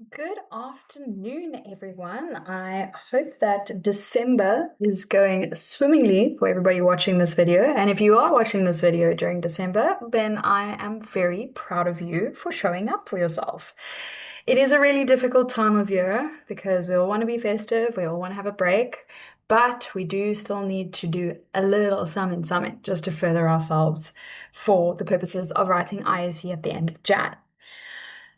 Good afternoon, everyone. I hope that December is going swimmingly for everybody watching this video. And if you are watching this video during December, then I am very proud of you for showing up for yourself. It is a really difficult time of year because we all want to be festive, we all want to have a break, but we do still need to do a little something just to further ourselves for the purposes of writing IAC at the end of Jan.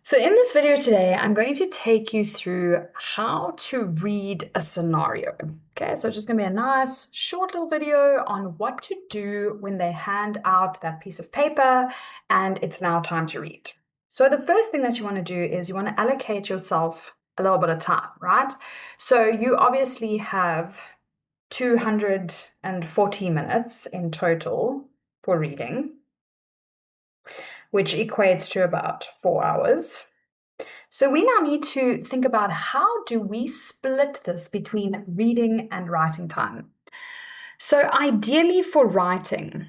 So in this video today, I'm going to take you through how to read a scenario. Okay, so it's just gonna be a nice short little video on what to do when they hand out that piece of paper and it's now time to read. So the first thing that you want to do is you want to allocate yourself a little bit of time, right? So you obviously have 240 minutes in total for reading, which equates to about 4 hours. So we now need to think about how do we split this between reading and writing time. So ideally for writing,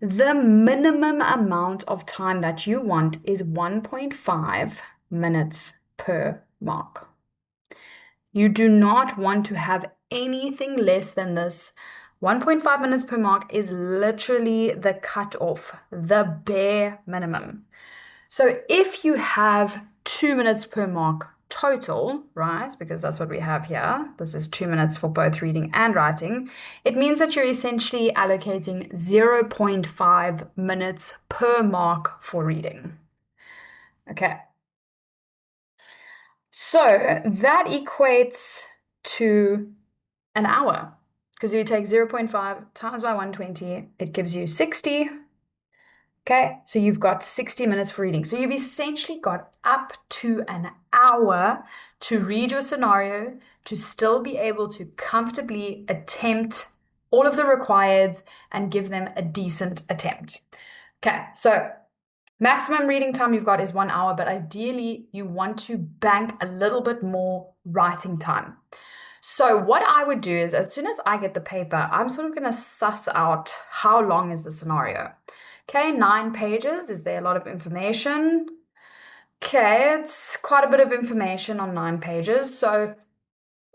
the minimum amount of time that you want is 1.5 minutes per mark. You do not want to have anything less than this. 1.5 minutes per mark is literally the cutoff, the bare minimum. So if you have 2 minutes per mark total, right, because that's what we have here, this is 2 minutes for both reading and writing, it means that you're essentially allocating 0.5 minutes per mark for reading. Okay. So that equates to an hour, because you take 0.5 times by 120, it gives you 60. Okay, so you've got 60 minutes for reading. So you've essentially got up to an hour to read your scenario, to still be able to comfortably attempt all of the requireds and give them a decent attempt. Okay, so maximum reading time you've got is 1 hour, but ideally you want to bank a little bit more writing time. So what I would do is as soon as I get the paper, I'm sort of going to suss out how long is the scenario. Okay, 9 pages. Is there a lot of information? Okay, it's quite a bit of information on 9 pages. So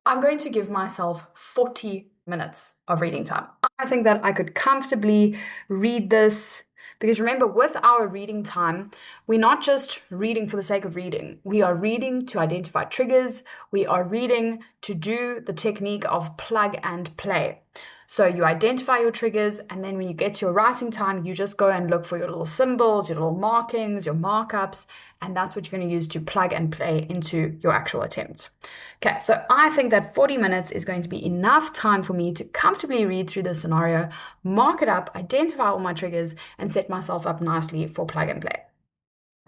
I'm going to give myself 40 minutes of reading time. I think that I could comfortably read this because remember, with our reading time, we're not just reading for the sake of reading. We are reading to identify triggers. We are reading to do the technique of plug and play. So you identify your triggers, and then when you get to your writing time, you just go and look for your little symbols, your little markings, your markups, and that's what you're going to use to plug and play into your actual attempt. Okay, so I think that 40 minutes is going to be enough time for me to comfortably read through the scenario, mark it up, identify all my triggers, and set myself up nicely for plug and play.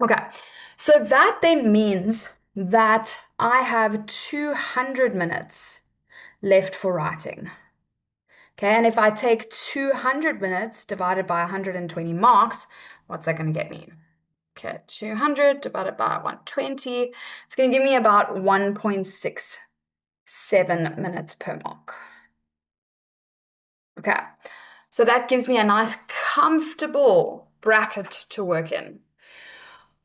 Okay, so that then means that I have 200 minutes left for writing. Okay, and if I take 200 minutes divided by 120 marks, what's that going to get me? Okay, 200 divided by 120, it's going to give me about 1.67 minutes per mark. Okay, so that gives me a nice comfortable bracket to work in.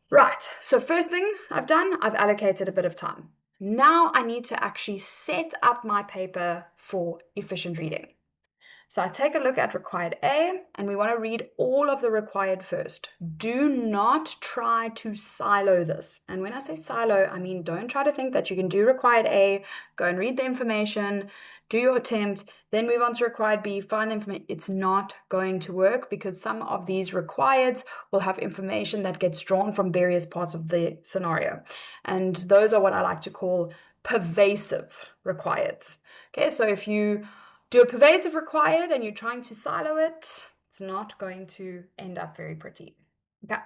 Right, so first thing I've done, I've allocated a bit of time. Now I need to actually set up my paper for efficient reading. So I take a look at required A, and we want to read all of the required first. Do not try to silo this. And when I say silo, I mean don't try to think that you can do required A, go and read the information, do your attempt, then move on to required B, find the information. It's not going to work because some of these requireds will have information that gets drawn from various parts of the scenario. And those are what I like to call pervasive requireds. Okay, so if you do a pervasive required and you're trying to silo it, it's not going to end up very pretty. Okay,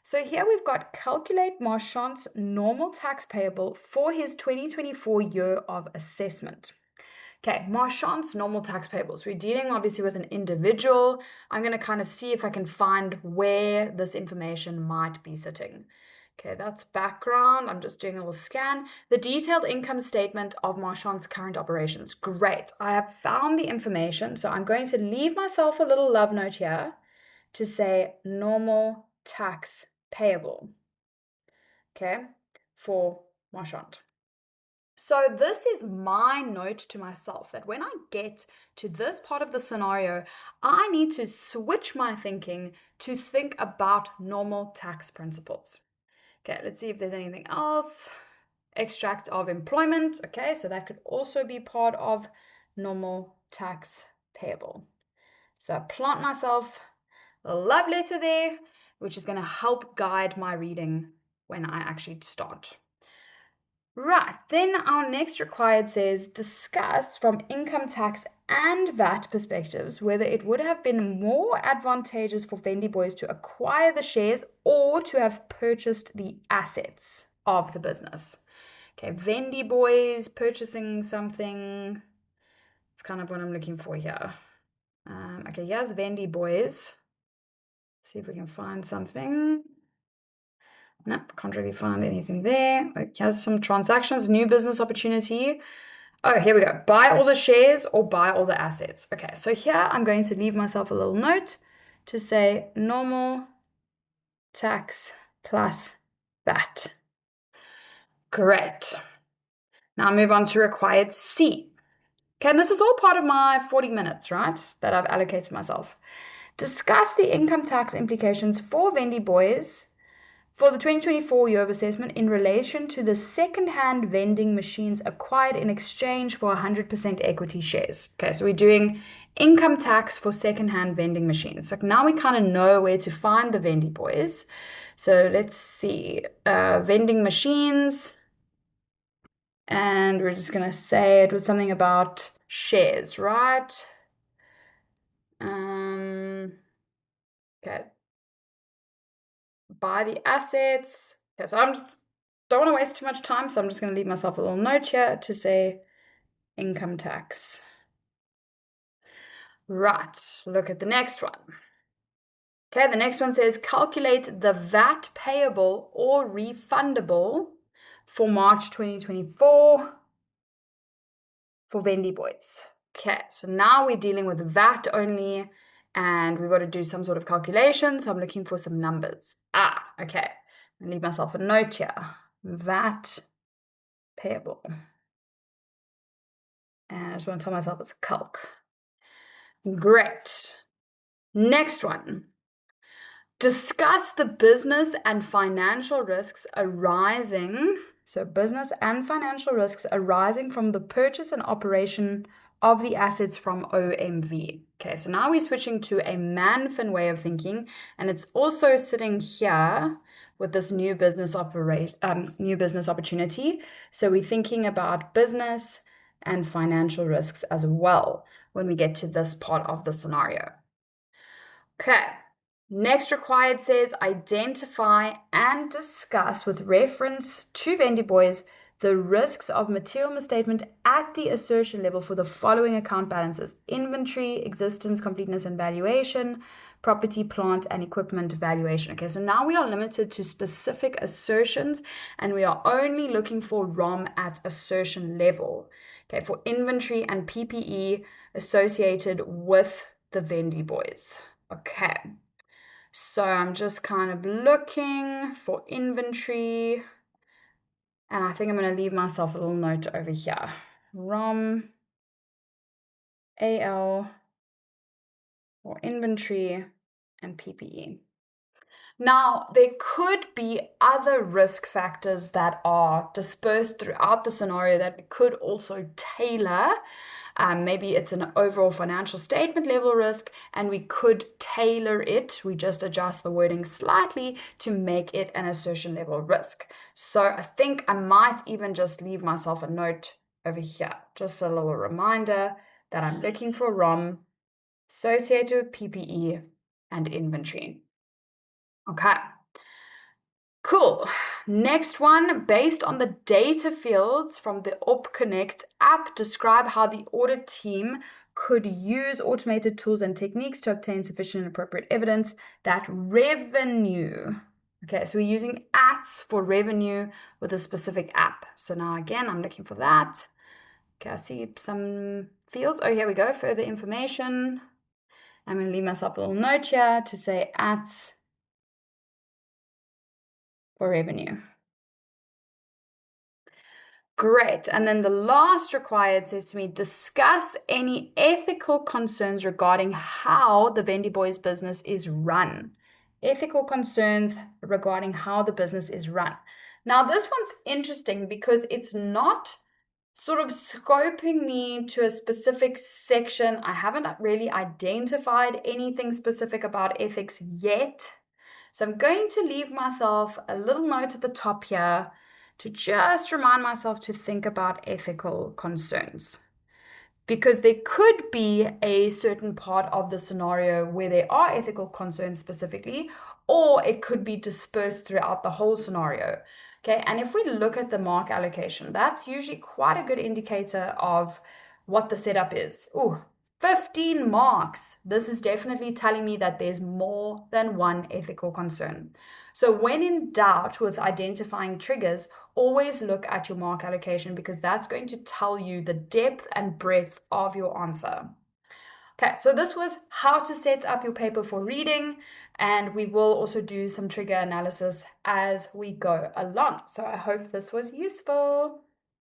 so here we've got calculate Marchand's normal tax payable for his 2024 year of assessment. Okay, Marchand's normal tax payables. We're dealing obviously with an individual. I'm going to kind of see if I can find where this information might be sitting. Okay, that's background. I'm just doing a little scan. The detailed income statement of Marchand's current operations. Great. I have found the information. So I'm going to leave myself a little love note here to say normal tax payable. Okay, for Moi chante. So this is my note to myself that when I get to this part of the scenario, I need to switch my thinking to think about normal tax principles. Okay, let's see if there's anything else. Extract of employment. Okay, so that could also be part of normal tax payable. So I plant myself a love letter there, which is going to help guide my reading when I actually start. Right, then our next required says discuss from income tax and VAT perspectives whether it would have been more advantageous for Vendy Boys to acquire the shares or to have purchased the assets of the business. Okay, Vendy Boys purchasing something. It's kind of what I'm looking for here. Okay, here's Vendy Boys. See if we can find something. Nope, can't really find anything there. Here's some transactions, new business opportunity. Oh, here we go. Buy all the shares or buy all the assets. Okay, so here I'm going to leave myself a little note to say normal tax plus VAT. Great. Now move on to required C. Okay, and this is all part of my 40 minutes, right, that I've allocated myself. Discuss the income tax implications for Vendy Boys for the 2024 year of assessment in relation to the second-hand vending machines acquired in exchange for 100% equity shares. Okay, so we're doing income tax for second-hand vending machines. So now we kind of know where to find the Vendy Boys. So let's see, vending machines, and we're just going to say it was something about shares, right? Okay. Buy the assets. Okay, so don't want to waste too much time, so I'm just going to leave myself a little note here to say income tax. Right, look at the next one. Okay, the next one says calculate the VAT payable or refundable for March 2024 for Vendy Boys. Okay, so now we're dealing with VAT only, and we've got to do some sort of calculation, so I'm looking for some numbers. Okay. I'm going to leave myself a note here. VAT payable. And I just want to tell myself it's a calc. Great. Next one. Discuss the business and financial risks arising. So, business and financial risks arising from the purchase and operation of the assets from OMV. Okay, so now we're switching to a Manfin way of thinking, and it's also sitting here with this new business opportunity. So we're thinking about business and financial risks as well when we get to this part of the scenario. Okay. Next required says identify and discuss with reference to Vendy Boys the risks of material misstatement at the assertion level for the following account balances: inventory, existence, completeness, and valuation, property, plant, and equipment valuation. Okay, so now we are limited to specific assertions, and we are only looking for ROM at assertion level. Okay, for inventory and PPE associated with the Vendy Boys. Okay, so I'm just kind of looking for inventory, and I think I'm going to leave myself a little note over here. ROM, AL, or inventory, and PPE. Now, there could be other risk factors that are dispersed throughout the scenario that we could also tailor. Maybe it's an overall financial statement level risk, and we could tailor it. We just adjust the wording slightly to make it an assertion level risk. So I think I might even just leave myself a note over here, just a little reminder that I'm looking for ROM associated with PPE and inventory. Okay. Cool. Next one, based on the data fields from the UpConnect app, describe how the audit team could use automated tools and techniques to obtain sufficient and appropriate evidence that revenue. Okay, so we're using ATS for revenue with a specific app. So now again, I'm looking for that. Okay, I see some fields. Oh, here we go. Further information. I'm going to leave myself a little note here to say ATS for revenue. Great. And then the last required says to me, discuss any ethical concerns regarding how the Vendy Boys business is run. Ethical concerns regarding how the business is run. Now, this one's interesting because it's not sort of scoping me to a specific section. I haven't really identified anything specific about ethics yet. So I'm going to leave myself a little note at the top here to just remind myself to think about ethical concerns. Because there could be a certain part of the scenario where there are ethical concerns specifically, or it could be dispersed throughout the whole scenario. Okay, and if we look at the mark allocation, that's usually quite a good indicator of what the setup is. Ooh, 15 marks. This is definitely telling me that there's more than one ethical concern. So when in doubt with identifying triggers, always look at your mark allocation because that's going to tell you the depth and breadth of your answer. Okay, so this was how to set up your paper for reading, and we will also do some trigger analysis as we go along. So I hope this was useful.